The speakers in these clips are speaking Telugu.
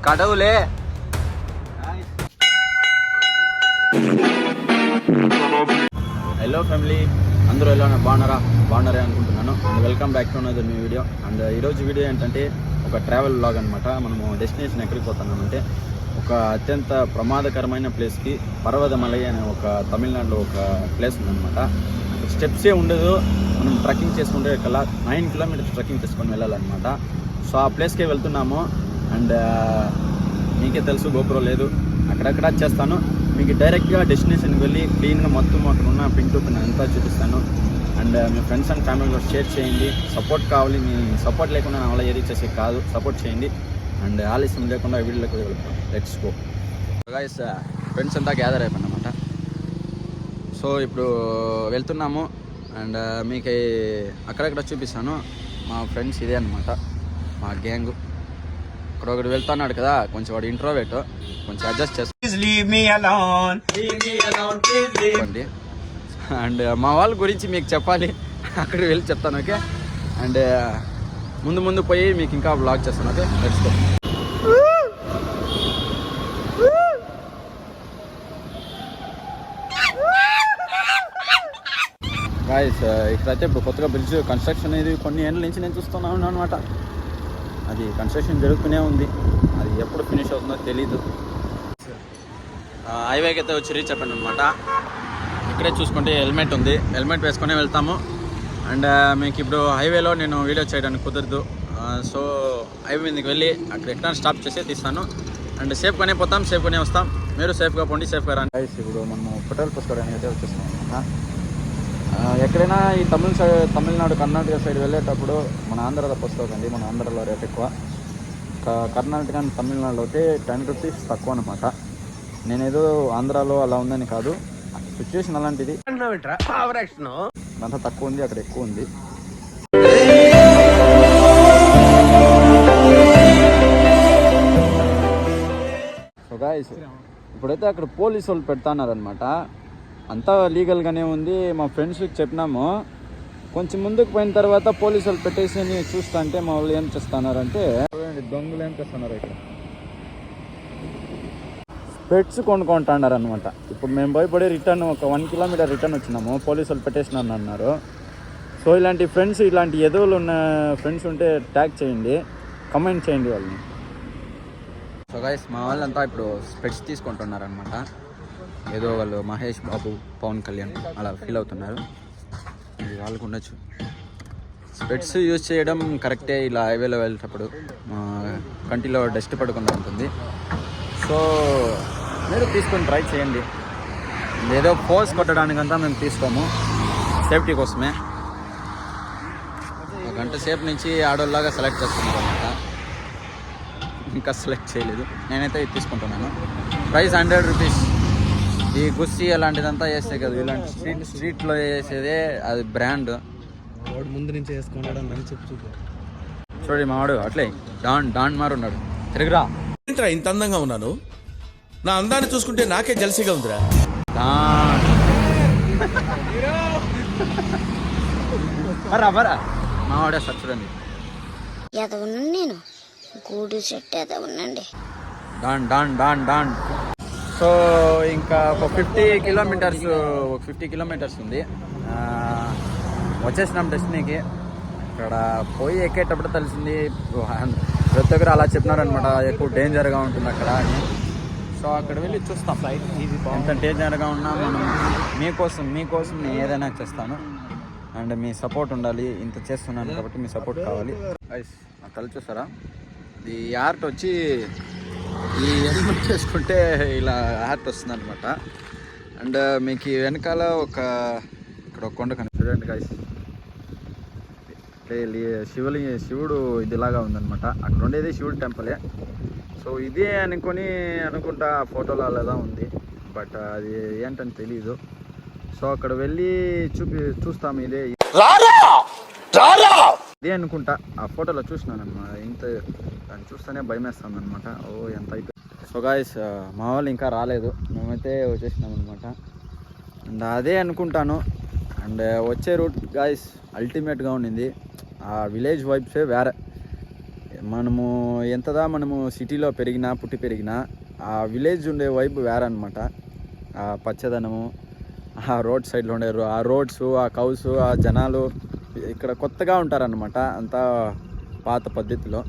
కడవులే. హలో ఫ్యామిలీ, అందరూ ఎలా బాగున్నారే అనుకుంటున్నాను. And welcome back to another new video. And ఈరోజు వీడియో ఏంటంటే ఒక ట్రావెల్ వ్లాగ్ అనమాట. మనము డెస్టినేషన్ ఎక్కడికి పోతున్నామంటే ఒక అత్యంత ప్రమాదకరమైన ప్లేస్కి, పర్వతమలై అనే ఒక తమిళనాడులో ఒక ప్లేస్ ఉందన్నమాట. స్టెప్సే ఉండదు, మనం ట్రెక్కింగ్ చేసుకుంటే కల్లా 9 కిలోమీటర్స్ ట్రెక్కింగ్ చేసుకొని వెళ్ళాలన్నమాట. సో ఆ ప్లేస్కే వెళ్తున్నాము. అండ్ మీకే తెలుసు గోప్రో లేదు, అక్కడక్కడ చేస్తాను. మీకు డైరెక్ట్గా డెస్టినేషన్కి వెళ్ళి క్లీన్గా మొత్తం అక్కడ ఉన్న పిన్ టు పిన్ అంతా చూపిస్తాను. అండ్ మీ ఫ్రెండ్స్ అండ్ ఫ్యామిలీలో షేర్ చేయండి. సపోర్ట్ కావాలి, మీ సపోర్ట్ లేకుండా నా వల్ల ఏది చేసే కాదు. సపోర్ట్ చేయండి. అండ్ ఆలస్యం లేకుండా వీడియోలోకి వెళ్తాం. Let's go guys. ఫ్రెండ్స్ అంతా గ్యాదర్ అయిపోయినమాట. సో ఇప్పుడు వెళ్తున్నాము. అండ్ మీకు అక్కడక్కడ చూపిస్తాను. మా ఫ్రెండ్స్ ఇదే అనమాట, మా గ్యాంగ్. ఇక్కడ ఒకటి వెళ్తున్నాడు కదా, కొంచెం వాడు ఇంట్రోవర్ట్, కొంచెం అడ్జస్ట్ చేసుకోండి. అండ్ మా వాళ్ళ గురించి మీకు చెప్పాలి, అక్కడికి వెళ్ళి చెప్తాను. ఓకే. అండ్ ముందు పోయి మీకు ఇంకా వ్లాగ్ చేస్తాను. Okay, let's go. గాయ్స్, ఇక్కడైతే ఇప్పుడు కొత్తగా బ్రిడ్జ్ కన్స్ట్రక్షన్ అనేది కొన్ని ఏళ్ళ నుంచి నేను చూస్తున్నాను అనమాట. అది కన్స్ట్రక్షన్ జరుగుతూనే ఉంది, అది ఎప్పుడు ఫినిష్ అవుతుందో తెలీదు. హైవేకి అయితే వచ్చి రీచ్ అయిపోయింది అనమాట. ఇక్కడే చూసుకుంటే హెల్మెట్ ఉంది, హెల్మెట్ వేసుకొని వెళ్తాము. అండ్ మీకు ఇప్పుడు హైవేలో నేను వీడియో చేయడానికి కుదరదు. సో హైవే మీదకి వెళ్ళి అక్కడ ఎక్కడ స్టాప్ చేసి తీస్తాను. అండ్ సేఫ్గానే పోతాం, సేఫ్గానే వస్తాం. మీరు సేఫ్గా పోండి, సేఫ్గా రండి. ఇప్పుడు మనము పెట్రోల్ పోసుకోవడానికి అయితే వచ్చేస్తాం అనమాట. ఎక్కడైనా ఈ తమిళనాడు కర్ణాటక సైడ్ వెళ్ళేటప్పుడు మన ఆంధ్రాలో పోసుకోకండి. మన ఆంధ్రాలో రేట్ ఎక్కువ. కర్ణాటక అండ్ తమిళనాడులో అయితే 10 రూపీస్ తక్కువ అనమాట. నేనేదో ఆంధ్రాలో అలా ఉందని కాదు, సిచ్యువేషన్ అలాంటిది. అంతా తక్కువ ఉంది, అక్కడ ఎక్కువ ఉంది. సో గాయ్స్, ఇప్పుడైతే అక్కడ పోలీసు వాళ్ళు పెడతాన్నారనమాట. అంతా లీగల్గానే ఉంది. మా ఫ్రెండ్స్కి చెప్పినాము. కొంచెం ముందుకు పోయిన తర్వాత పోలీసు వాళ్ళు పెట్టేసి చూస్తా అంటే మా వాళ్ళు ఏం చేస్తున్నారంటే, దొంగలు ఏం చేస్తున్నారు, ఇక్కడ స్పెట్స్ కొనుక్కుంటున్నారు అనమాట. ఇప్పుడు మేము భయపడి రిటర్న్ ఒక 1 కిలోమీటర్ రిటర్న్ వచ్చినాము. పోలీసు వాళ్ళు పెట్టేసినాను అన్నారు. సో ఇలాంటి ఫ్రెండ్స్, ఇలాంటి ఎదువులు ఉన్న ఫ్రెండ్స్ ఉంటే ట్యాగ్ చేయండి, కమెంట్ చేయండి వాళ్ళని. సో గైస్, మా వాళ్ళంతా ఇప్పుడు స్పెట్స్ తీసుకుంటున్నారు అనమాట. ఏదో వాళ్ళు మహేష్ బాబు, పవన్ కళ్యాణ్ అలా ఫీల్ అవుతున్నారు. ఇది వాళ్ళకు ఉండొచ్చు. స్పెట్స్ యూజ్ చేయడం కరెక్టే. ఇలా హైవేలో వెళ్ళేటప్పుడు కంటిలో డస్ట్ పడకుండా ఉంటుంది. సో మీరు తీసుకొని ట్రై చేయండి. ఏదో పోజ్ కొట్టడానికంతా మేము తీసుకోము, సేఫ్టీ కోసమే. 1 గంట సేపు నుంచి ఆడోళ్ళలాగా సెలెక్ట్ చేస్తున్నాను అనమాట. ఇంకా సెలెక్ట్ చేయలేదు. నేనైతే ఇది తీసుకుంటున్నాను. Price 100 rupees. ఈ గుస్సీ అలాంటిదంతా వేస్తే కదా, ఇలాంటి స్ట్రీట్లో వేసేదే అది బ్రాండ్. ముందు నుంచి వేసుకున్నాడు చూడండి మా వాడు అట్లే డాన్ మారు ఉన్నాడు. తిరుగురా. ఏంట్రా ఇంత అందంగా ఉన్నాను? నా అందాన్ని చూసుకుంటే నాకే జలసిగా ఉందిరా. బరా మా వాడే సార్, చూడండి. నేను గూడు చెట్టు ఏదో ఉండండి. డాన్. సో ఇంకా ఒక 50 కిలోమీటర్స్ ఉంది. వచ్చేసినాం డెస్టినీకి. ఇక్కడ పోయి ఎక్కేటప్పుడు తెలిసింది, ప్రతి దగ్గర అలా చెప్పినారనమాట, ఎక్కువ డేంజర్గా ఉంటుంది అక్కడ అని. సో అక్కడ వెళ్ళి చూస్తాం ఎంత డేంజర్గా ఉన్నా. మనం మీకోసం నేను ఏదైనా చేస్తాను. అండ్ మీ సపోర్ట్ ఉండాలి. ఇంత చేస్తున్నాను కాబట్టి మీ సపోర్ట్ కావాలి. నా తల చూసారా, ఈ ఆర్ట్ వచ్చి ఈ హెల్మెట్ చేసుకుంటే ఇలా ఆర్ట్ వస్తుంది అనమాట. అండ్ మీకు వెనకాల ఇక్కడ ఒక కొండ చూడండి గాయ్స్. శివుడు ఇదిలాగా ఉందన్నమాట. అక్కడ ఉండేది శివుడి టెంపులే. సో ఇదే అనుకుంటా ఫోటోలో అలాగా ఉంది, బట్ అది ఏంటని తెలీదు. సో అక్కడ వెళ్ళి చూస్తాము. ఇదే అనుకుంటా, ఆ ఫోటోలో చూసినాను అనమాట. దాన్ని చూస్తేనే భయం వేస్తుంది అనమాట. ఎంత అయితే. సో గాయ్స్, మా వాళ్ళు ఇంకా రాలేదు, మేమైతే వచ్చేసినాం అనమాట. అండ్ అదే అనుకుంటాను. అండ్ వచ్చే రూట్ గాయ్స్ అల్టిమేట్గా ఉండింది. ఆ విలేజ్ వైబ్సే వేరే. మనము మనము సిటీలో పుట్టి పెరిగినా ఆ విలేజ్ ఉండే వైపు వేరే అనమాట. ఆ పచ్చదనము, ఆ రోడ్ సైడ్లో ఉండే ఆ రోడ్స్, ఆ కౌస్, ఆ జనాలు ఇక్కడ కొత్తగా ఉంటారనమాట, అంతా పాత పద్ధతిలో.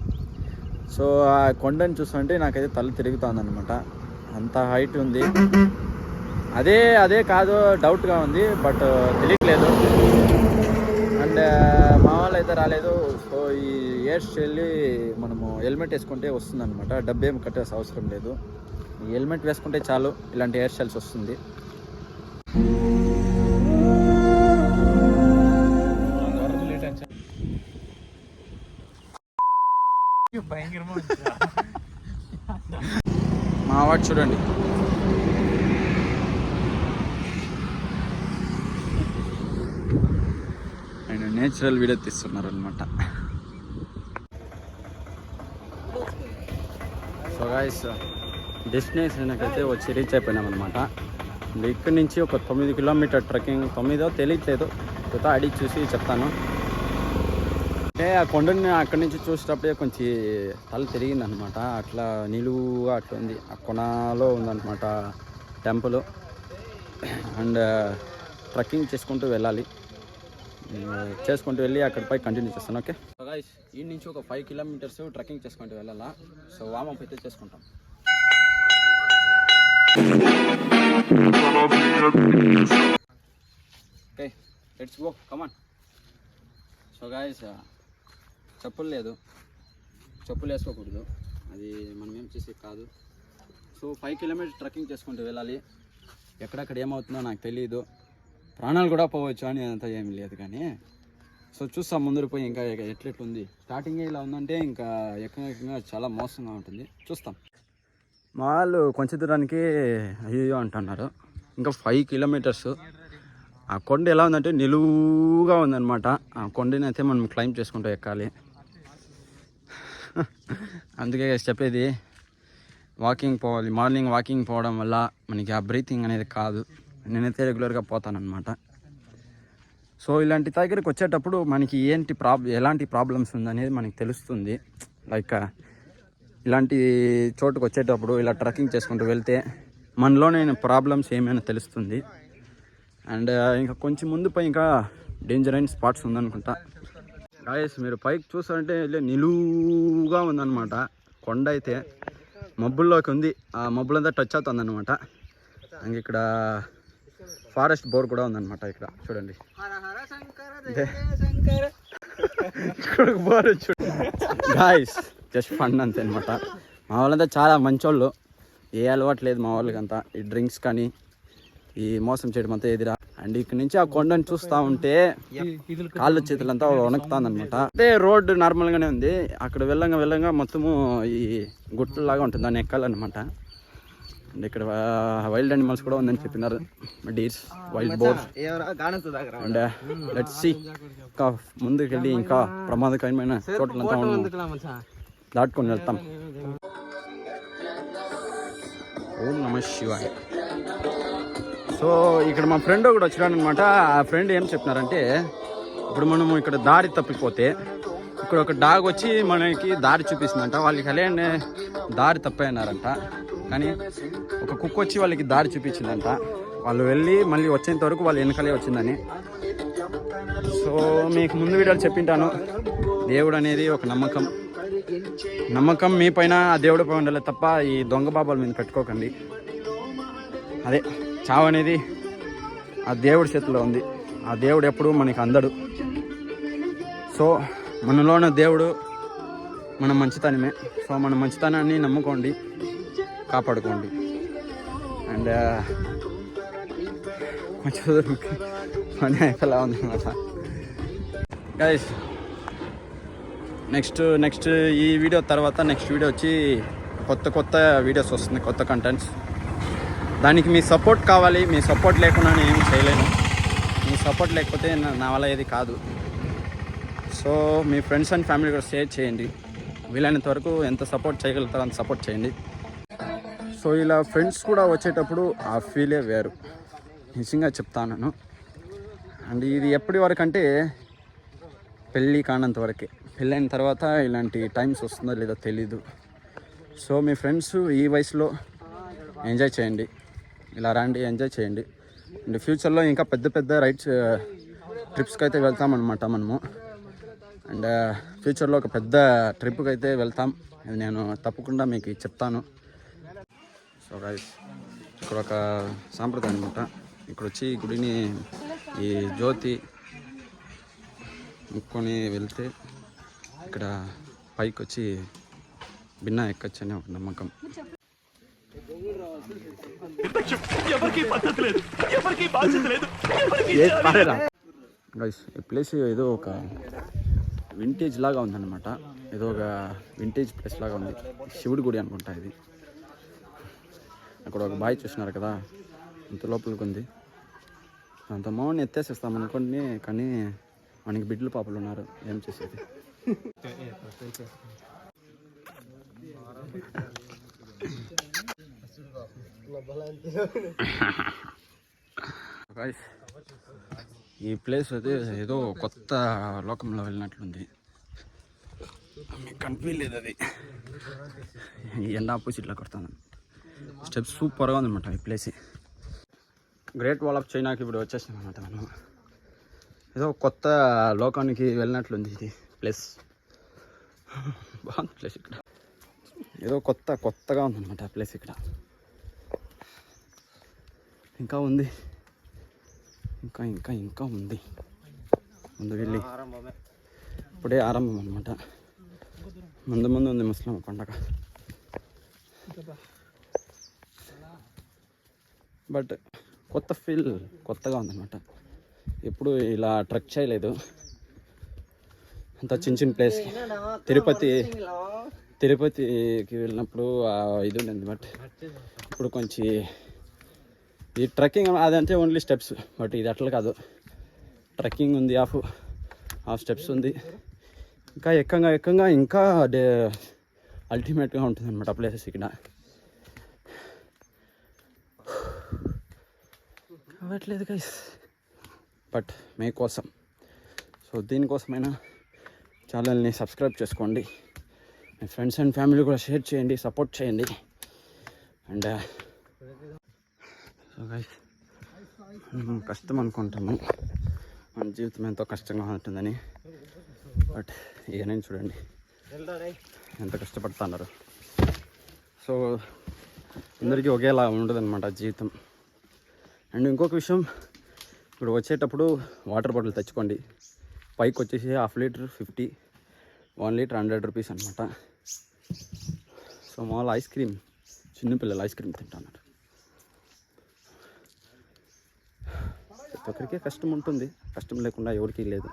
సో ఆ కొండని చూస్తుంటే నాకైతే తల తిరుగుతుందన్నమాట, అంత హైట్ ఉంది. అదే కాదు డౌట్గా ఉంది, బట్ తెలియట్లేదు. అండ్ మా వాళ్ళు అయితే రాలేదు. సో ఈ ఇయర్స్ వెళ్ళి మనము హెల్మెట్ వేసుకుంటే వస్తుందన్నమాట, డబ్బేం కట్టాల్సిన అవసరం లేదు. ఈ హెల్మెట్ వేసుకుంటే చాలు, ఇలాంటి హెయిర్ స్టైల్స్ వస్తుంది. మా వాడు చూడండి, ఆయన నేచురల్ వీడియో తీస్తున్నారు అనమాట. సో గాయ్స్, డెస్టినేషన్కి అయితే వచ్చి రీచ్ అయిపోయినాం అనమాట. ఇక్కడి నుంచి ఒక 9 కిలోమీటర్ ట్రెక్కింగ్, 9 తెలియట్లేదు, కొత్త అడిగి చూసి చెప్తాను. అంటే ఆ కొండని అక్కడి నుంచి చూసేటప్పుడే కొంచెం తల తిరిగింది అనమాట, అట్లా నిలువుగా అట్లా ఉంది. ఆ కొనలో ఉందన్నమాట టెంపుల్. అండ్ ట్రెక్కింగ్ చేసుకుంటూ వెళ్ళాలి, చేసుకుంటూ వెళ్ళి అక్కడిపై కంటిన్యూ చేస్తాను. ఓకే సో గైస్, ఈ నుంచి ఒక 5 కిలోమీటర్స్ ట్రెక్కింగ్ చేసుకుంటూ వెళ్ళాలా. సో వామప్ అయితే చేసుకుంటాం. Okay let's go, come on. So guys, చెప్పులు లేదు, చెప్పులు వేసుకోకూడదు, అది మనం ఏం చేసే కాదు. సో 5 కిలోమీటర్స్ ట్రెక్కింగ్ చేసుకుంటూ వెళ్ళాలి. ఎక్కడెక్కడ ఏమవుతుందో నాకు తెలియదు, ప్రాణాలు కూడా పోవచ్చు అని అంతా ఏం లేదు కానీ. సో చూస్తాం ముందర పోయి ఇంకా ఎట్లెట్లుంది. స్టార్టింగే ఇలా ఉందంటే ఇంకా ఎక్కగా చాలా మోసంగా ఉంటుంది, చూస్తాం. మా వాళ్ళు కొంచెం దూరానికి అయ్యో అంటున్నారు. ఇంకా 5 కిలోమీటర్స్. ఆ కొండ ఎలా ఉందంటే నిలువుగా ఉందన్నమాట. ఆ కొండని అయితే మనం క్లైంబ్ చేసుకుంటూ ఎక్కాలి. అందుకే చెప్పేది, వాకింగ్ పోవాలి. మార్నింగ్ వాకింగ్ పోవడం వల్ల మనకి ఆ బ్రీతింగ్ అనేది కాదు. నేనైతే రెగ్యులర్గా పోతానన్నమాట. సో ఇలాంటి దగ్గరికి వచ్చేటప్పుడు మనకి ఎలాంటి ప్రాబ్లమ్స్ ఉందనేది మనకి తెలుస్తుంది. లైక్ ఇలాంటి చోటుకు వచ్చేటప్పుడు ఇలా ట్రెక్కింగ్ చేసుకుంటూ వెళ్తే మనలోనే ప్రాబ్లమ్స్ ఏమైనా తెలుస్తుంది. అండ్ ఇంకా కొంచెం ముందు పై ఇంకా డేంజర్ అయిన స్పాట్స్ ఉందనుకుంటా. గాయస్, మీరు పైకి చూసారంటే నిలువుగా ఉందన్నమాట కొండ. అయితే మబ్బుల్లోకి ఉంది, ఆ మబ్బులంతా టచ్ అవుతుందన్నమాట. ఇంక ఇక్కడ ఫారెస్ట్ బోర్ కూడా ఉందన్నమాట. ఇక్కడ చూడండి, ఇక్కడ బోర్ చూడండి గాయస్, జస్ట్ ఫన్ అంతే అనమాట. మా వాళ్ళంతా చాలా మంచోళ్ళు, ఏ అలవాటు లేదు మా వాళ్ళకంతా. ఈ డ్రింక్స్ కానీ ఈ మోసం చేయడం అంతా ఎదిరా. అండ్ ఇక్కడ నుంచి ఆ కొండని చూస్తూ ఉంటే కాళ్ళు చేతులంతా వణుకుతాందనమాట. అంటే రోడ్డు నార్మల్గానే ఉంది, అక్కడ వెళ్ళంగా మొత్తము ఈ గుట్టలాగా ఉంటుంది, దాన్ని ఎక్కాలన్నమాట. అండ్ ఇక్కడ వైల్డ్ యానిమల్స్ కూడా ఉందని చెప్పినారు, deers, wild boars. And let's see, ఇంకా ముందుకు వెళ్ళి ఇంకా ప్రమాదకరమైన చోట్లంతా దాటుకొని వెళ్తాం. ఓం నమః శివాయ. సో ఇక్కడ మా ఫ్రెండ్ ఒకటి వచ్చినాడు అనమాట. ఆ ఫ్రెండ్ ఏం చెప్పినారంటే, ఇప్పుడు మనము ఇక్కడ దారి తప్పిపోతే ఇక్కడ ఒక డాగ్ వచ్చి మనకి దారి చూపిస్తుందంట. వాళ్ళకి అలానే దారి తప్పైనారంట, కానీ ఒక కుక్క వచ్చి వాళ్ళకి దారి చూపించిందంట. వాళ్ళు వెళ్ళి మళ్ళీ వచ్చేంత వరకు వాళ్ళు వెనకాలే వచ్చిందని. సో మీకు ముందు వీడియోలు చెప్పింటాను, దేవుడు అనేది ఒక నమ్మకం మీ పైన ఆ దేవుడి పైన ఉండాలి తప్ప ఈ దొంగ బాబాల మీద పెట్టుకోకండి. అదే చావు అనేది ఆ దేవుడి చేతిలో ఉంది, ఆ దేవుడు ఎప్పుడు మనకి అందడు. సో మనలో ఉన్న దేవుడు మన మంచితనమే. సో మన మంచితనాన్ని నమ్ముకోండి, కాపాడుకోండి. అండ్ కొంచెం పని అయిపోలా ఉందన్నమాట. గైస్, నెక్స్ట్ ఈ వీడియో తర్వాత నెక్స్ట్ వీడియో వచ్చి కొత్త వీడియోస్ వస్తుంది, కొత్త కంటెంట్స్. దానికి మీ సపోర్ట్ కావాలి. మీ సపోర్ట్ లేకుండా నేను ఏం చేయలేను. మీ సపోర్ట్ లేకపోతే నా వల్ల ఏది కాదు. So me friends and family కూడా షేర్ చేయండి. వీలైనంత వరకు ఎంత సపోర్ట్ చేయగలుగుతారో అంత సపోర్ట్ చేయండి. సో ఇలా ఫ్రెండ్స్ కూడా వచ్చేటప్పుడు ఆ ఫీలే వేరు, నిజంగా చెప్తాను. అండ్ ఇది ఎప్పటి వరకు అంటే పెళ్ళి కానంత వరకే. పెళ్ళైన తర్వాత ఇలాంటి టైమ్స్ వస్తుందో లేదో తెలీదు. సో మీ ఫ్రెండ్స్ ఈ వయసులో ఎంజాయ్ చేయండి, ఇలా రండి, ఎంజాయ్ చేయండి. అండ్ ఫ్యూచర్లో ఇంకా పెద్ద పెద్ద ట్రిప్స్కి అయితే వెళ్తామన్నమాట మనము. అండ్ ఫ్యూచర్లో ఒక పెద్ద ట్రిప్కి అయితే వెళ్తాం, అది నేను తప్పకుండా మీకు చెప్తాను. సో గైస్, ఇక్కడ ఒక సాంప్రదాయం అనమాట. ఇక్కడ వచ్చి గుడిని ఈ జ్యోతి ముక్కొని వెళ్తే ఇక్కడ పైకి వచ్చి భిన్న ఎక్కచ్చు అనే ఒక నమ్మకం. గైస్, ఈ ప్లేస్ ఏదో ఒక వింటేజ్ లాగా ఉందన్నమాట. ఏదో ఒక వింటేజ్ ప్లేస్ లాగా ఉంది. శివుడి గుడి అనుకుంటా ఇది. అక్కడ ఒక బాయ్ చూసినారు కదా, అంత లోపలికి ఉంది. అంత మౌని ఎత్తేసేస్తాం అనుకోండి, కానీ మనకి బిడ్డలు పాపలు ఉన్నారు, ఏం చేసేది. ఈ ప్లేస్ అయితే ఏదో కొత్త లోకంలో వెళ్ళినట్లుంది. మీకు కనిపించలేదు, అది ఎండ ఆపోజిట్లో కొడతాను. స్టెప్స్ సూపర్గా ఉందన్నమాట ఈ ప్లేస్. గ్రేట్ వాల్ ఆఫ్ చైనాకి ఇప్పుడు వచ్చేసాం అనమాట మనం. ఏదో కొత్త లోకానికి వెళ్ళినట్లుంది ఇది ప్లేస్. బాగుంది ప్లేస్. ఇక్కడ ఏదో కొత్తగా ఉందన్నమాట ఆ ప్లేస్. ఇక్కడ ఇంకా ఉంది, ఇంకా ఉంది. ముందు వెళ్ళి ఇప్పుడే ఆరంభం అనమాట. ముందు ఉంది ముస్లిం పండగ. బట్ కొత్త ఫీల్ కొత్తగా ఉందన్నమాట. ఎప్పుడు ఇలా ట్రెక్ చేయలేదు. అంత చిన్న ప్లేస్. తిరుపతికి వెళ్ళినప్పుడు ఇది ఉండేది. బట్ ఇప్పుడు కొంచెం ఈ ట్రెక్కింగ్ అదంటే ఓన్లీ స్టెప్స్. బట్ ఇది అట్లా కాదు, ట్రెక్కింగ్ ఉంది, హాఫ్ స్టెప్స్ ఉంది. ఇంకా ఎక్కంగా ఇంకా అల్టిమేట్గా ఉంటుంది అనమాట ప్లేసెస్ ఇక్కడ. అవ్వట్లేదు గైస్, బట్ మీకోసం. సో దీనికోసమైనా ఛానల్ని సబ్స్క్రైబ్ చేసుకోండి, మీ ఫ్రెండ్స్ అండ్ ఫ్యామిలీ కూడా షేర్ చేయండి, సపోర్ట్ చేయండి. అండ్ సో గైస్, కష్టం అనుకుంటాము మన జీవితం ఎంతో కష్టంగా ఉంటుందని. బట్ ఇక నేను చూడండి ఎంత కష్టపడుతున్నారు. సో అందరికీ ఒకేలా ఉండదన్నమాట జీవితం. అండ్ ఇంకొక విషయం, ఇప్పుడు వచ్చేటప్పుడు వాటర్ బాటిల్ తెచ్చుకోండి. పైకి వచ్చేసి 1/2 లీటర్ 50, 1 లీటర్ 100 రూపీస్ అనమాట. సో మామూలు ఐస్ క్రీమ్, చిన్నపిల్లలు ఐస్ క్రీమ్ తింటున్నారు. ప్రతి ఒక్కరికే కష్టం ఉంటుంది, కష్టం లేకుండా ఎవరికి లేదు.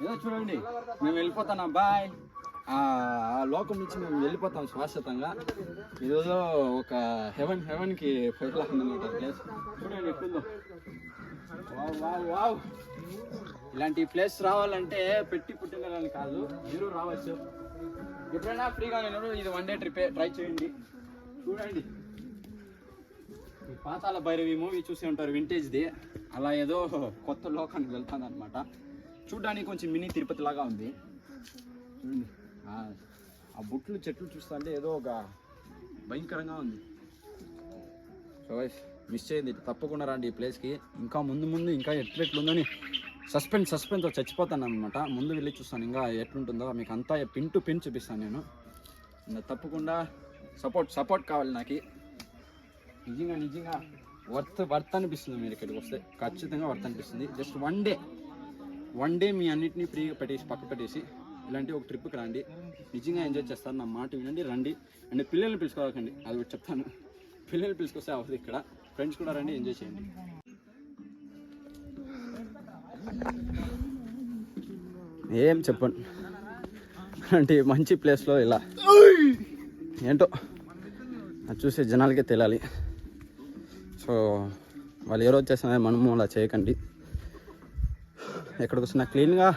ఏదో చూడండి, మేము వెళ్ళిపోతాం, బాయ్. ఆ లోకం నుంచి మేము వెళ్ళిపోతాం శాశ్వతంగా. ఇదేదో ఒక హెవెన్కి పోయేలాగా ప్లేస్. చూడండి ఎట్లుందో. వావ్. ఇలాంటి ప్లేస్ రావాలంటే పెట్టి పుట్టినని కాదు, మీరు రావచ్చు. ఎప్పుడైనా ఫ్రీగా నేను ఇది 1 డే ట్రిప్ ట్రై చేయండి. చూడండి, పాతాళ భైరవి మూవీ చూసి ఉంటారు, వింటేజ్ది. అలా ఏదో కొత్త లోకానికి వెళ్తాను అనమాట. చూడడానికి కొంచెం మినీ తిరుపతి లాగా ఉంది. చూడండి, ఆ బుట్లు చెట్లు చూస్తుంటే ఏదో ఒక భయంకరంగా ఉంది. సో గైస్, మిస్ చేయండి, తప్పకుండా రండి ఈ ప్లేస్కి. ఇంకా ముందు ఇంకా ఎట్లుందని సస్పెన్స్తో చచ్చిపోతాను అనమాట. ముందు వెళ్ళి చూస్తాను ఇంకా ఎట్లుంటుందో, మీకు అంతా పిన్ టు పిన్ చూపిస్తాను నేను. తప్పకుండా సపోర్ట్ కావాలి నాకు. నిజంగా వర్త్ అనిపిస్తుంది. మీరు ఇక్కడికి వస్తే ఖచ్చితంగా వర్త్ అనిపిస్తుంది. జస్ట్ వన్ డే మీ అన్నిటినీ ఫ్రీగా పక్క పెట్టేసి ఇలాంటి ఒక ట్రిప్కి రండి. నిజంగా ఎంజాయ్ చేస్తారు, నా మాట వినండి, రండి. అండ్ పిల్లల్ని పిలుచుకోవాలండి, అది ఒకటి చెప్తాను. పిల్లల్ని పిలుచుకొస్తే అవ్వదు, ఇక్కడ ఫ్రెండ్స్ కూడా రండి, ఎంజాయ్ చేయండి. ఏం చెప్పండి అంటే మంచి ప్లేస్లో ఇలా ఏంటో అది చూసే జనాలకే తెలియాలి. సో వాళ్ళు ఎవరో వచ్చేస్తున్నా మనము అలా చేయకండి. ఎక్కడికి వచ్చినా క్లీన్గా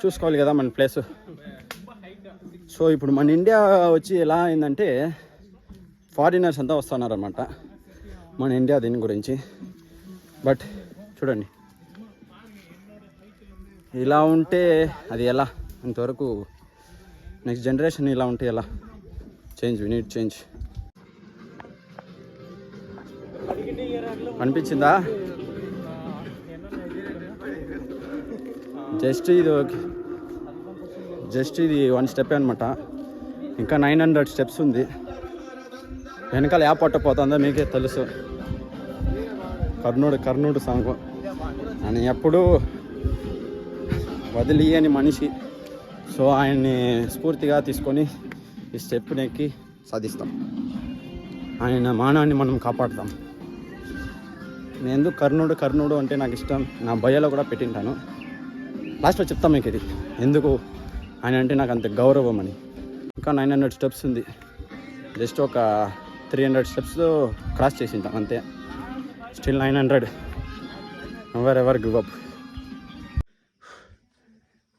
చూసుకోవాలి కదా మన ప్లేస్. సో ఇప్పుడు మన ఇండియా వచ్చి ఎలా అయిందంటే ఫారినర్స్ అంతా వస్తున్నారన్నమాట మన ఇండియా దీని గురించి. బట్ చూడండి ఇలా ఉంటే అది ఎలా ఇంతవరకు నెక్స్ట్ జనరేషన్ ఇలా ఉంటే ఎలా చేంజ్ వి నీడ్ చేంజ్. అనిపించిందా? జస్ట్ ఇది 1 స్టెప్ అనమాట. ఇంకా 900 స్టెప్స్ ఉంది. వెనకాల యా పొట్ట పోతుందో మీకే తెలుసు. కర్ణుడు సాంగ్ అని ఎప్పుడు వదిలియని మనిషి. సో ఆయన్ని స్ఫూర్తిగా తీసుకొని ఈ స్టెప్ని ఎక్కి సాధిస్తాం. ఆయన మానాన్ని మనం కాపాడుతాం. నేను ఎందుకు కర్ణుడు అంటే నాకు ఇష్టం. నా బయోలో కూడా పెట్టింటాను. లాస్ట్లో చెప్తాం మీకు ఇది ఎందుకు ఆయన అంటే నాకు అంత గౌరవం అని. ఇంకా 900 స్టెప్స్ ఉంది. జస్ట్ ఒక 300 స్టెప్స్ క్రాస్ చేసింటాం అంతే. స్టిల్ 900. Ever give up.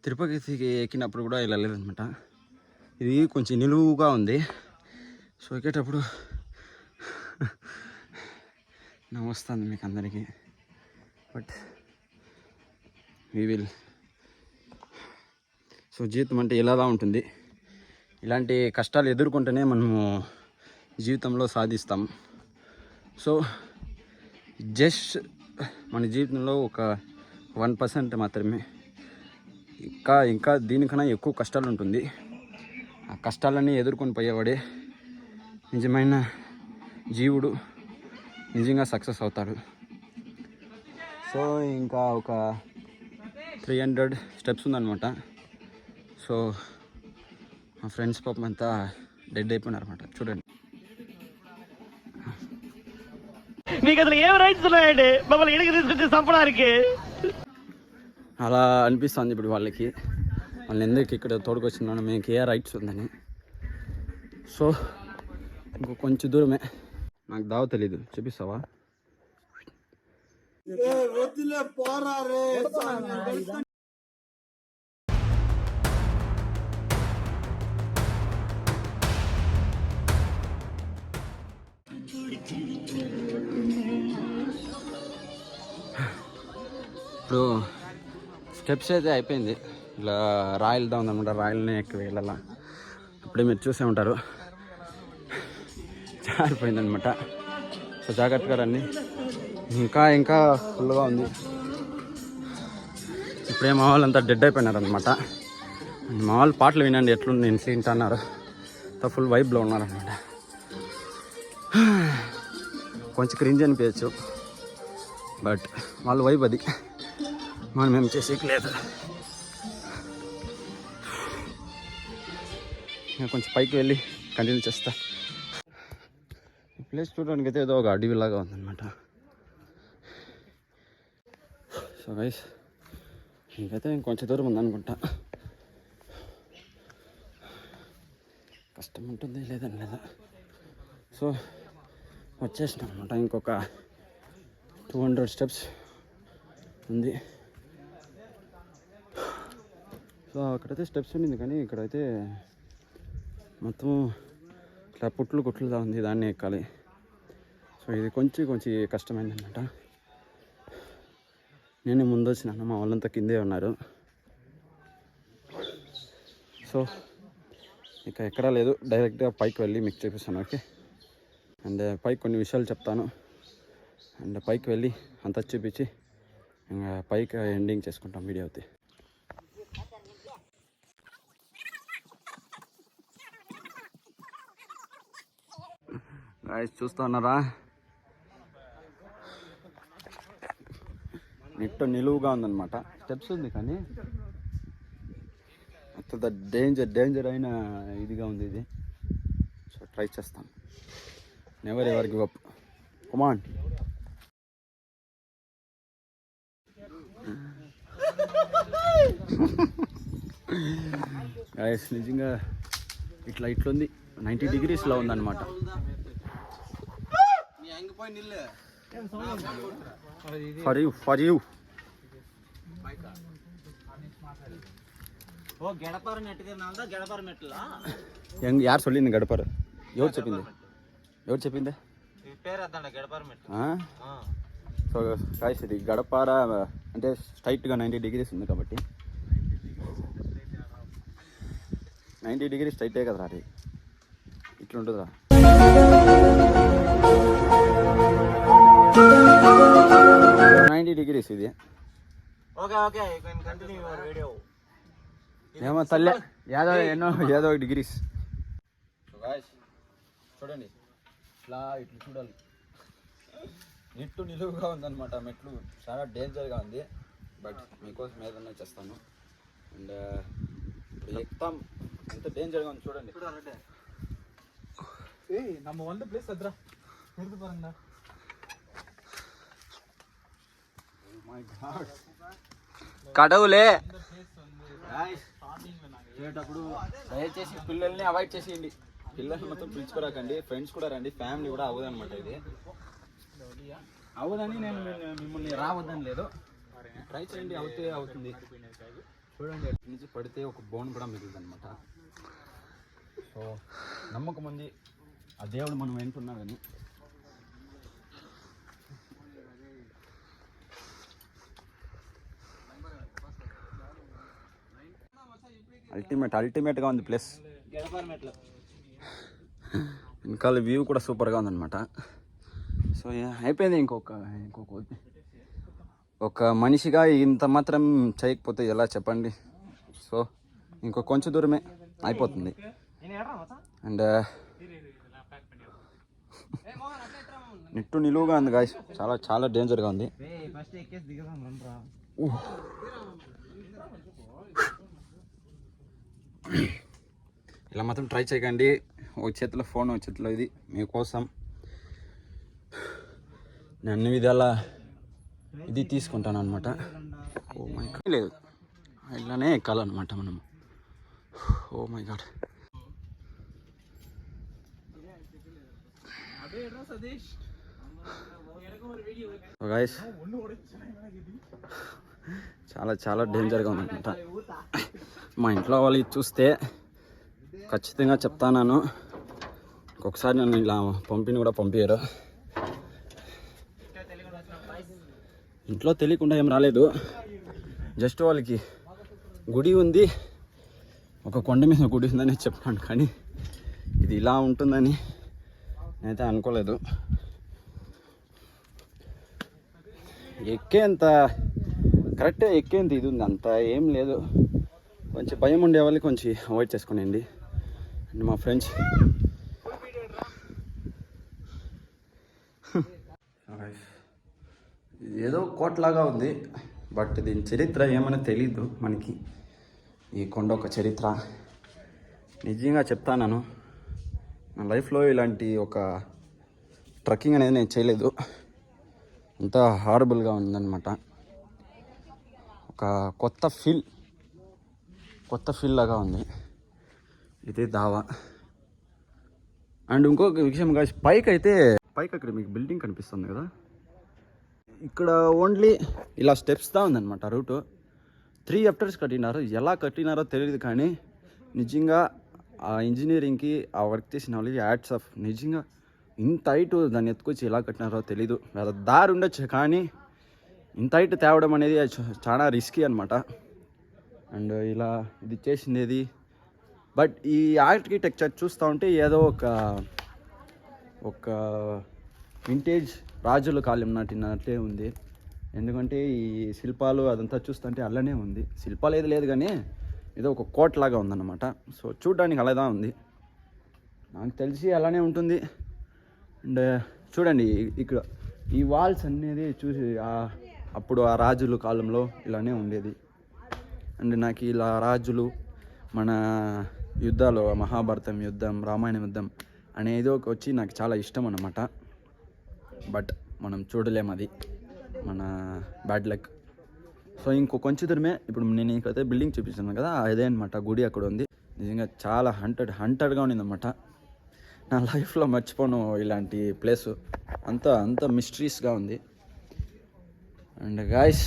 తిరుపతికి ఎక్కినప్పుడు కూడా ఇలా లేదనమాట. ఇది కొంచెం నిలువుగా ఉంది. సో ఎక్కేటప్పుడు నవ్వొస్తుంది మీకు అందరికీ. But we will. సో జీవితం అంటే ఇలాగా ఉంటుంది. ఇలాంటి కష్టాలు ఎదుర్కొంటేనే మనము జీవితంలో సాధిస్తాం. సో జస్ట్ మన జీవితంలో ఒక 1% మాత్రమే. ఇంకా దీనికన్నా ఎక్కువ కష్టాలు ఉంటుంది. ఆ కష్టాలన్నీ ఎదుర్కొని పోయేవాడే నిజమైన జీవుడు, నిజంగా సక్సెస్ అవుతాడు. సో ఇంకా ఒక 300 స్టెప్స్ ఉందన్నమాట. సో మా ఫ్రెండ్స్ పాపం అంతా డెడ్ అయిపోయినారు అనమాట. చూడండి. మీకు అసలు ఏం రైట్స్ ఉన్నాయండి మమ్మల్ని ఇడికి తీసుకొచ్చి చంపడానికి? అలా అనిపిస్తుంది ఇప్పుడు వాళ్ళకి. వాళ్ళని ఎందుకు ఇక్కడ తోడుకొచ్చినాను, మీకు ఏ రైట్స్ ఉందని. సో ఇంకో కొంచెం దూరమే. నాకు దావ తెలీదు, చెప్పిస్తావా? ఇప్పుడు స్టెప్స్ అయితే అయిపోయింది. ఇలా రాయలదా ఉందన్నమాట. రాయల్ని ఎక్కి వెళ్ళాల. ఇప్పుడే మీరు చూసే ఉంటారు, జారిపోయిందనమాట. సో జాగ్రత్తగా రండి. ఇంకా ఫుల్గా ఉంది. ఇప్పుడే మా వాళ్ళంతా డెడ్ అయిపోయినారు అనమాట. మా వాళ్ళు పాటలు వినండి ఎట్లుంది నేను తింటున్నారు. ఫుల్ వైబ్లో ఉన్నారనమాట. కొంచెం క్రింజ్ అనిపించచ్చు, బట్ వాళ్ళ వైబ్ అది. మనం ఏం చేసేకి లేదు. ఇంకా కొంచెం పైకి వెళ్ళి కంటిన్యూ చేస్తా. ఈ ప్లేస్ చూడడానికి అయితే ఏదో ఒక అడవిలాగా ఉందన్నమాట. సో గైస్ ఇంకైతే ఇంకొంచెం దూరం ఉందనుకుంటా. కష్టం ఉంటుంది లేదని లేదా. సో వచ్చేసినాం అనమాట. ఇంకొక 200 స్టెప్స్ ఉంది. సో అక్కడైతే స్టెప్స్ ఉండింది, కానీ ఇక్కడైతే మొత్తం ఇట్లా కుట్లుగా ఉంది. దాన్ని ఎక్కాలి. సో ఇది కొంచెం కష్టమైందన్నమాట. నేను ముందు వచ్చినాను, మా వాళ్ళంతా కిందే ఉన్నారు. సో ఇక ఎక్కడా లేదు, డైరెక్ట్గా పైకి వెళ్ళి మీకు చూపిస్తాను. ఓకే. అండ్ పైకి కొన్ని విషయాలు చెప్తాను. అండ్ పైకి వెళ్ళి అంతా చూపించి ఇంకా పైకి ఎండింగ్ చేసుకుంటాం వీడియో అయితే. గాయ్స్ చూస్తున్నారా, నెట్ నిలువుగా ఉందన్నమాట. స్టెప్స్ ఉంది కానీ అంత డేంజర్ అయిన ఇదిగా ఉంది ఇది. సో ట్రై చేస్తాం. Never ever give up. Come on. Guys నిజంగా ఇట్లుంది. 90 degreesలో ఉందన్నమాట. ఫర్ యూ యారు சொல்லிంది గడపరు? ఎవరు చెప్పింది? సో గాయ్స్ ఇది గడపార అంటే స్ట్రైట్గా 90 degrees ఉంది కాబట్టి 90 డిగ్రీ స్ట్రైటే కదరా అది, ఇట్లుంటుందిరా. 90 degrees ఇది. Okay you can continue your video. ఏమో తల్లే ఏదో డిగ్రీస్. చూడండి ఇట్లా చూడాలి, నిట్టు నిలువుగా ఉందన్నమాట. మెట్లు చాలా డేంజర్గా ఉంది, బట్ మీకోసం ఏదన్నా చేస్తాను. అండ్ ఇప్పుడు ఎక్కుతాం, ఎంత డేంజర్గా ఉంది చూడండి. நம்ம வந்த பிளேஸ் அதுடா, எடுத்து பாருங்கடா. కడవులే వెళ్ళేటప్పుడు దయచేసి పిల్లల్ని అవాయిడ్ చేసేయండి. పిల్లల్ని మొత్తం పిలుచుకోరాకండి, ఫ్రెండ్స్ కూడా రండి, ఫ్యామిలీ కూడా అవ్వదన్నమాట. ఇది అవ్వదని నేను మిమ్మల్ని రావద్దని లేదు, ట్రై చేయండి, అవుతుంది. చూడండి అటు నుంచి పడితే ఒక బోన్ కూడా మిగులుతుంది అనమాట. సో నమ్మకం ఉంది, ఆ దేవుడు మనం వింటున్నాడని. అల్టిమేట్గా ఉంది ప్లేస్. వెనకాల వ్యూ కూడా సూపర్గా ఉందన్నమాట. సో అయిపోయింది. ఒక మనిషిగా ఇంత మాత్రం చేయకపోతే ఎలా చెప్పండి. సో కొంచెం దూరమే అయిపోతుంది. అండ్ నిట్టు నిలువుగా ఉంది గాయ్స్, చాలా చాలా డేంజర్గా ఉంది. ఇలా మాత్రం ట్రై చేయకండి. ఒక చేతిలో ఫోన్, ఒక చేతిలో ఇది మీకోసం. నేను అన్ని విధాల ఇది తీసుకుంటాను అనమాట. ఓ మై గాడ్, లేదు ఇలానే ఎక్కాలన్నమాట మనం. ఓ మై గాడ్, గైస్ చాలా చాలా డేంజర్గా ఉందన్నమాట. మా ఇంట్లో వాళ్ళు చూస్తే ఖచ్చితంగా చెప్తాను, ఇంకొకసారి నన్ను ఇలా కూడా పంపించారు. ఇంట్లో తెలియకుండా ఏం రాలేదు, జస్ట్ వాళ్ళకి గుడి ఉంది, ఒక కొండ మీద గుడి ఉందని చెప్పాను, కానీ ఇది ఇలా ఉంటుందని నేనైతే అనుకోలేదు. ఎక్కేంత కరెక్ట్గా ఎక్కేంత ఇది ఉంది, అంత ఏం లేదు. కొంచెం భయం ఉండే వాళ్ళు కొంచెం అవాయిడ్ చేసుకోండి. అండ్ మా ఫ్రెండ్స్ ఏదో కోట్లాగా ఉంది, బట్ దీని చరిత్ర ఏమైనా తెలీదు మనకి. ఈ కొండ ఒక చరిత్ర నిజంగా చెప్తాను. నా లైఫ్లో ఇలాంటి ఒక ట్రెక్కింగ్ అనేది నేను చేయలేదు, అంతా హారబుల్గా ఉందన్నమాట. ఒక కొత్త ఫీల్ లాగా ఉంది. ఇదే దావా. అండ్ ఇంకొక విషయం గాయ్స్, పైకి అక్కడ మీకు బిల్డింగ్ కనిపిస్తుంది కదా, ఇక్కడ ఓన్లీ ఇలా స్టెప్స్దా ఉందన్నమాట రూటు. 3 ఎఫ్టర్స్ కట్టినారు, ఎలా కట్టినారో తెలియదు, కానీ నిజంగా ఆ ఇంజనీరింగ్కి, ఆ వర్క్ చేసిన వాళ్ళకి యాడ్స్ ఆఫ్. నిజంగా ఇంత హైట్ దాన్ని ఎత్తుకొచ్చి ఎలా కట్టినారో తెలీదు. వేరే దారి ఉండొచ్చు, కానీ ఇంత హైట్ తేవడం అనేది చాలా రిస్కీ అనమాట. అండ్ ఇలా ఇది చేసింది. బట్ ఈ ఆర్కిటెక్చర్ చూస్తూ ఉంటే ఏదో ఒక వింటేజ్ రాజుల కాలం నాటినట్టే ఉంది. ఎందుకంటే ఈ శిల్పాలు అదంతా చూస్తుంటే అలానే ఉంది. శిల్పాలు ఏది లేదు, కానీ ఏదో ఒక కోటలాగా ఉందన్నమాట. సో చూడడానికి అలాగా ఉంది, నాకు తెలిసి అలానే ఉంటుంది. అండ్ చూడండి ఇక్కడ ఈ వాల్స్ అనేది చూసి అప్పుడు ఆ రాజుల కాలంలో ఇలానే ఉండేది. అండ్ నాకు ఇలా రాజులు, మన యుద్ధాలు, మహాభారతం యుద్ధం, రామాయణం యుద్ధం అనేది వచ్చి నాకు చాలా ఇష్టం అన్నమాట. బట్ మనం చూడలేము, అది మన బ్యాడ్ లక్. సో కొంచెం దూరమే. ఇప్పుడు నేను ఇక్కడైతే బిల్డింగ్ చూపిస్తున్నాను కదా, అదే అనమాట గుడి అక్కడ ఉంది. నిజంగా చాలా హంటెడ్గా ఉన్నదన్నమాట. నా లైఫ్లో మర్చిపోను ఇలాంటి ప్లేసు, అంత మిస్టరీస్గా ఉంది. అండ్ గాయ్స్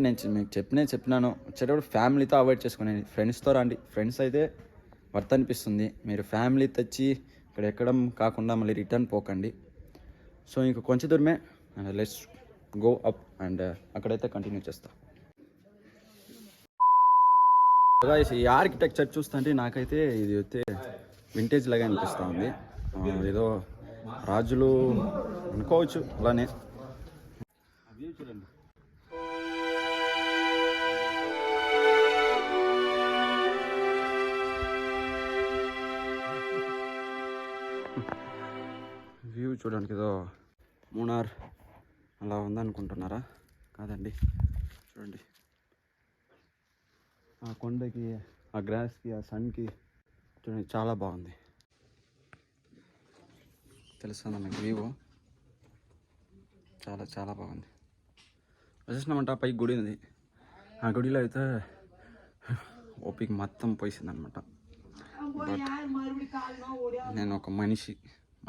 నేను మీకు చెప్పినాను, వచ్చేటప్పుడు ఫ్యామిలీతో అవాయిడ్ చేసుకుని ఫ్రెండ్స్తో రండి. ఫ్రెండ్స్ అయితే వర్త్ అనిపిస్తుంది. మీరు ఫ్యామిలీ తెచ్చి ఇక్కడ ఎక్కడం కాకుండా మళ్ళీ రిటర్న్ పోకండి. సో కొంచెం దూరమే. And let's go up and అక్కడైతే కంటిన్యూ చేస్తా. Guys, ఈ ఆర్కిటెక్చర్ చూస్తుంటే నాకైతే ఇది అయితే వింటేజ్ లాగా అనిపిస్తూ ఉంది. ఏదో రాజులు అనుకోవచ్చు అలానే. వ్యూ చూడండి. వ్యూ చూడడానికి ఏదో మూనార్ అలా ఉందనుకుంటున్నారా? కాదండి, చూడండి ఆ కొండకి, ఆ గ్రాస్కి, ఆ సన్కి చూడండి చాలా బాగుంది. తెలుస్తుందా మీకు వ్యూ? చాలా చాలా బాగుంది. వచ్చేసినామంట, పైకి గుడి ఉంది. ఆ గుడిలో అయితే ఓపిక మొత్తం పోయిందనమాట. బట్ నేను ఒక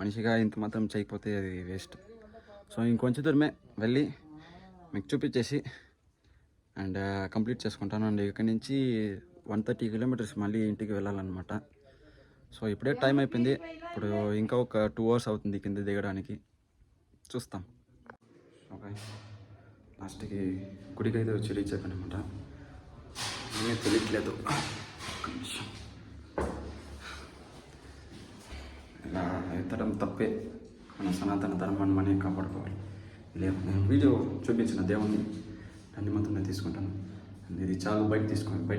మనిషిగా ఇంత మాత్రం చేయకపోతే అది వేస్ట్. సో ఇంకొంచెం దూరమే వెళ్ళి మీకు చూపించేసి అండ్ కంప్లీట్ చేసుకుంటాను. అండ్ ఇక్కడి నుంచి 130 కిలోమీటర్స్ మళ్ళీ ఇంటికి వెళ్ళాలన్నమాట. సో ఇప్పుడే టైం అయిపోయింది. ఇప్పుడు ఇంకా ఒక 2 hours అవుతుంది కింద దిగడానికి. చూస్తాం. ఓకే, లాస్ట్కి గుడికి అయితే వచ్చి రీచ్ అయిపోయాను అనమాట. నేనే తెలియట్లేదు. ఒక్క నిమిషం. ఇలా ఎత్తడం తప్పే. మన సనాతన ధర్మాన్ని మనమే కాపాడుకోవాలి. లేదు, నేను వీడియో చూపించిన దేవుణ్ణి అన్ని మాత్రం నేను తీసుకుంటాను. ఇది చాలా బయట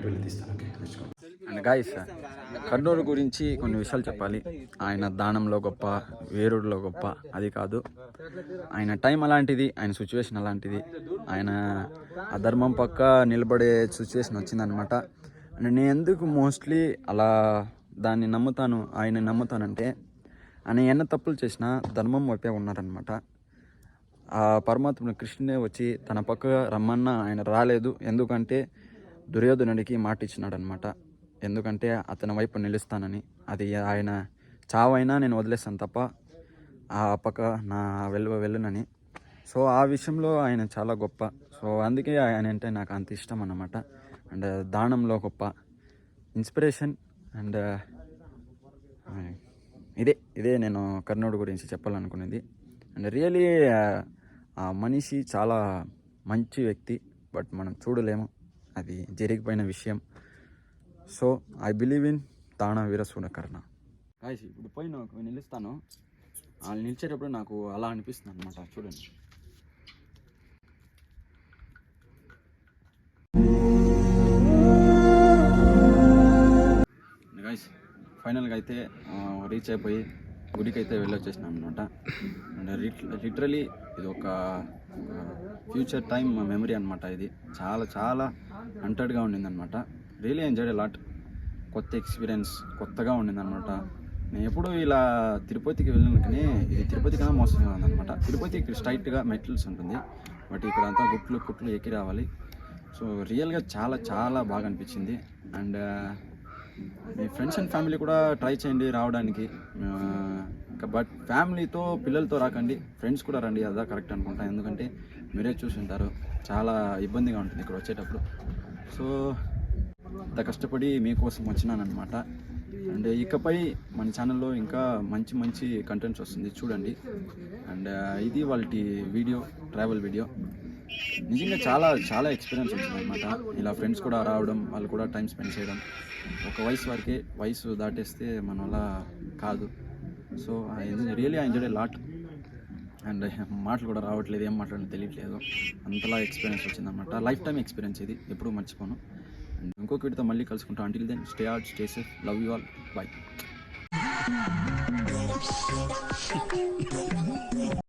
వెళ్ళి తీస్తాను. ఓకే, తెచ్చుకోండి. అండ్ గాయస్, కర్నూలు గురించి కొన్ని విషయాలు చెప్పాలి. ఆయన దానంలో గొప్ప, వేరుడులో గొప్ప అది కాదు. ఆయన టైం అలాంటిది, ఆయన సిచ్యువేషన్ అలాంటిది. ఆయన ఆ ధర్మం పక్క నిలబడే సిచ్యువేషన్ వచ్చిందనమాట. అండ్ నేను ఎందుకు మోస్ట్లీ అలా దాన్ని నమ్ముతాను, ఆయన నమ్ముతానంటే ఆయన ఎన్న తప్పులు చేసినా ధర్మం వైపే ఉన్నారనమాట. ఆ పరమాత్మ కృష్ణుడే వచ్చి తన పక్క రమ్మన్నా ఆయన రాలేదు. ఎందుకంటే దుర్యోధనుడికి మాట ఇచ్చినాడు అనమాట. ఎందుకంటే అతని వైపు నిలుస్తానని. అది ఆయన చావైనా నేను వదిలేస్తాను తప్ప ఆ పక్క నా వెళ్ళునని. సో ఆ విషయంలో ఆయన చాలా గొప్ప. సో అందుకే ఆయన అంటే నాకు అంత ఇష్టం అన్నమాట. అండ్ దానంలో గొప్ప ఇన్స్పిరేషన్. అండ్ ఇదే నేను కర్ణుడి గురించి చెప్పాలనుకునేది. అండ్ రియలీ ఆ మనిషి చాలా మంచి వ్యక్తి. బట్ మనం చూడలేము, అది జరిగిపోయిన విషయం. సో ఐ బిలీవ్ ఇన్ దాన వీరశూర కర్ణ. గాయ్స్, ఇప్పుడు పోయి నాకు నిలుస్తాను. వాళ్ళు నిలిచేటప్పుడు నాకు అలా అనిపిస్తుంది అనమాట. చూడండి. గాయ్స్, ఫైనల్గా అయితే రీచ్ అయిపోయి గుడికి అయితే వెళ్ళొచ్చేసినాం అనమాట. అండ్ లిటరలీ ఇది ఒక ఫ్యూచర్ టైం మెమరీ అనమాట. ఇది చాలా చాలా హంటెడ్గా ఉండిందనమాట. Really enjoyed a lot. కొత్త ఎక్స్పీరియన్స్, కొత్తగా ఉండిందనమాట. నేను ఎప్పుడు ఇలా తిరుపతికి వెళ్ళాను, కానీ ఇది తిరుపతి కన్నా మోసంగా ఉందన్నమాట. తిరుపతి ఇక్కడ స్ట్రైట్గా మెటల్స్ ఉంటుంది, బట్ ఇక్కడ అంతా గుట్లు ఎక్కి రావాలి. సో రియల్గా చాలా చాలా బాగా అనిపించింది. And me friends and family కూడా ట్రై చేయండి రావడానికి. బట్ ఫ్యామిలీతో, పిల్లలతో రాకండి, ఫ్రెండ్స్ కూడా రండి. అదా కరెక్ట్ అనుకుంటా. ఎందుకంటే మీరే చూసి ఉంటారు, చాలా ఇబ్బందిగా ఉంటుంది ఇక్కడ వచ్చేటప్పుడు. సో అంత కష్టపడి మీకోసం వచ్చినానమాట. అండ్ ఇకపై మన ఛానల్లో ఇంకా మంచి మంచి కంటెంట్స్ వస్తుంది, చూడండి. అండ్ ఇది వాళ్ళ వీడియో, ట్రావెల్ వీడియో. నిజంగా చాలా చాలా ఎక్స్పీరియన్స్ వచ్చిందనమాట. ఇలా ఫ్రెండ్స్ కూడా రావడం, వాళ్ళు కూడా టైం స్పెండ్ చేయడం. ఒక వయసు వరకే, వయసు దాటేస్తే మన వల్ల కాదు. So really I enjoyed a lot. And మాటలు కూడా రావట్లేదు, ఏం మాట్లాడాలో తెలియట్లేదు. అంతలా ఎక్స్పీరియన్స్ వచ్చిందనమాట. లైఫ్ టైం ఎక్స్పీరియన్స్ ఇది, ఎప్పుడూ మర్చిపోను. అండ్ ఇంకొక వీడితో మళ్ళీ కలుసుకుంటాం. Until then stay heart, stay safe, love you all, bye.